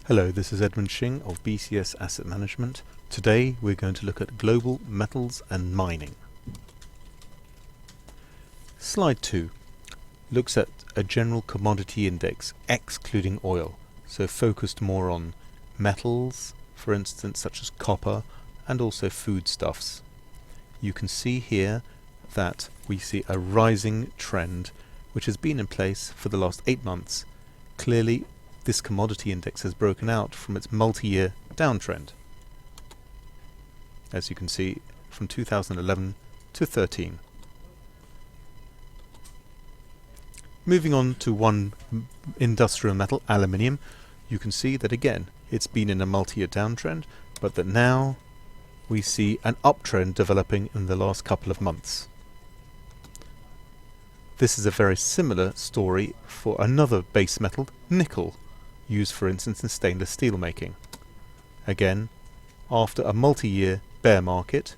Hello, this is eshing1 of BCS Asset Management. Today we're going to look at global metals and mining. Slide 2 looks at a general commodity index excluding oil, so focused more on metals, for instance, such as copper, and also foodstuffs. You can see here that we see a rising trend which has been in place for the last 8 months. Clearly, this commodity index has broken out from its multi-year downtrend, as you can see, from 2011 to 13. Moving on to one industrial metal, aluminium, you can see that again it's been in a multi-year downtrend, but that now we see an uptrend developing in the last couple of months. This is a very similar story for another base metal, nickel, used for instance in stainless steel making. Again, after a multi-year bear market,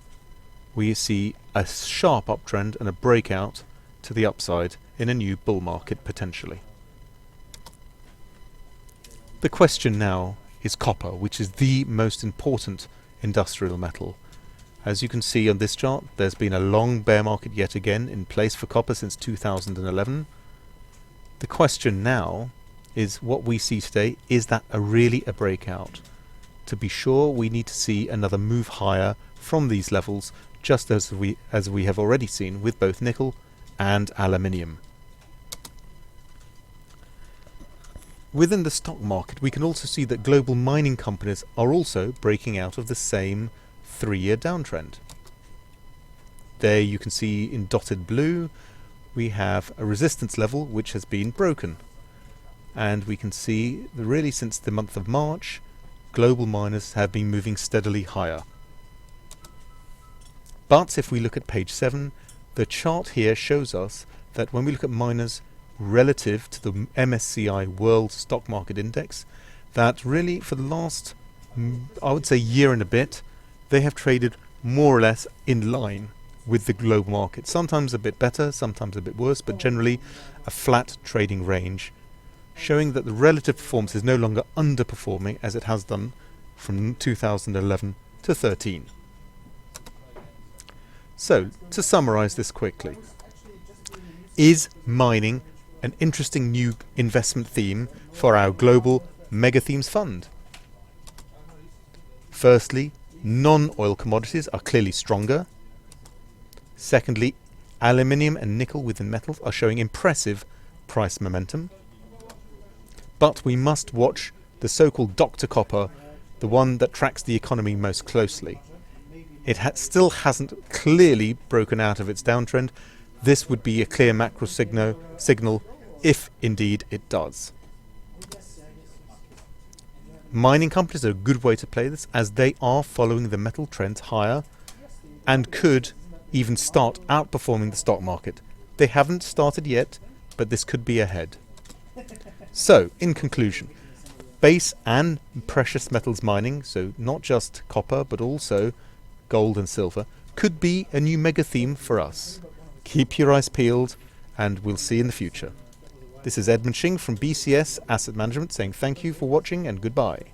we see a sharp uptrend and a breakout to the upside in a new bull market potentially. The question now is copper, which is the most important industrial metal. As you can see on this chart, there's been a long bear market yet again in place for copper since 2011. The question now is what we see today, is that really a breakout? To be sure, we need to see another move higher from these levels, just as we have already seen with both nickel and aluminium. Within the stock market, we can also see that global mining companies are also breaking out of the same 3-year downtrend. There you can see in dotted blue we have a resistance level which has been broken. And we can see that really since the month of March, global miners have been moving steadily higher. But if we look at page 7, the chart here shows us that when we look at miners relative to the MSCI World Stock Market Index, that really for the last, I would say, year and a bit, they have traded more or less in line with the global market. Sometimes a bit better, sometimes a bit worse, but generally a flat trading range, showing that the relative performance is no longer underperforming as it has done from 2011 to 13. So, to summarize this quickly, is mining an interesting new investment theme for our global mega themes fund? Firstly, non-oil commodities are clearly stronger. Secondly, aluminium and nickel within metals are showing impressive price momentum. But we must watch the so-called Dr. Copper, the one that tracks the economy most closely. It still hasn't clearly broken out of its downtrend. This would be a clear macro signal if indeed it does. Mining companies are a good way to play this, as they are following the metal trends higher and could even start outperforming the stock market. They haven't started yet, but this could be ahead. So, in conclusion, base and precious metals mining, so not just copper but also gold and silver, could be a new mega theme for us. Keep your eyes peeled and we'll see in the future. This is eshing1 from BCS Asset Management saying thank you for watching and goodbye.